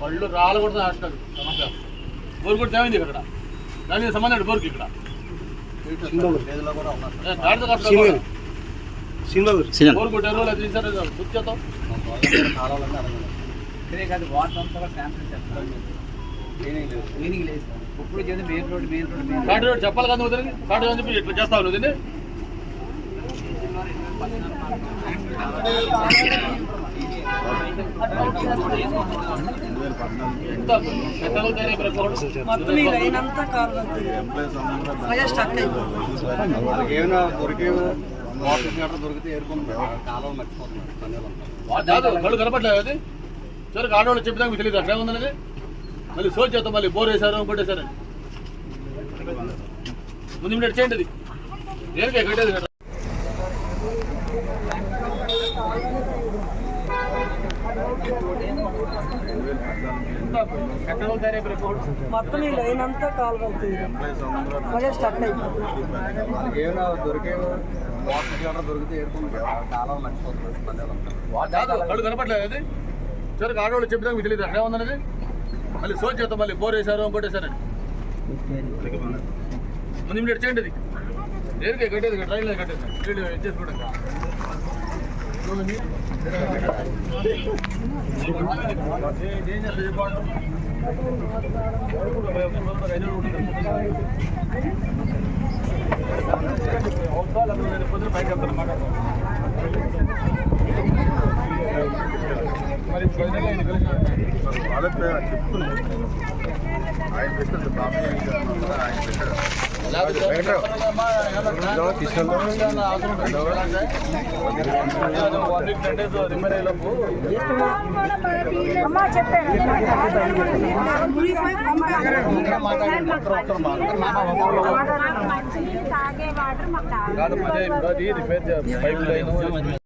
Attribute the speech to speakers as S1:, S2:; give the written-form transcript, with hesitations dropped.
S1: పళ్ళు రాలకూడదు అంటారు సమస్య. బోర్ కూడా తేమైంది ఇక్కడ, దానికి సంబంధం బోర్కి ఇక్కడ బోర్ కొట్టారు లేదా తీసారు బుక్ చేద్దాం. కాటి రోడ్ చెప్పాలి కదా నువ్వు, కాటి రోడ్ చెప్పి ఇట్లా చేస్తావు నువ్వు దీన్ని. కళ్ళు కనపట్లేదు అది చివరికి ఆడవాళ్ళు చెప్పినా మీకు తెలియదు అక్కడ ఏముందనేది. మళ్ళీ సోచ్ చేస్తాం, మళ్ళీ బోర్ వేశారు కొట్టేశారని. ముందు మినిట్ చేయండి అది దేనికే కట్టేది కదా.
S2: మొత్తం ఈ లైన్ అంతా కాలు వెళ్తుంది, స్టక్ అయిపోతుంది.
S1: కళ్ళు కనపట్లేదు అది చివరికి ఆడవాళ్ళు చెప్పినా మీకు తెలియదు అక్కడ ఏముందనేది. మళ్ళీ సోచ్ చేస్తాం, మళ్ళీ బోర్ వేశారు కొట్టేశారని. ముందు మినిట్ చేయండి అది దేనికే కట్టేది ట్రైన్ కట్టేది చేసుకోవడం. పొద్దున పైకి వెళ్తారన్నమాట. మరి చెప్పారు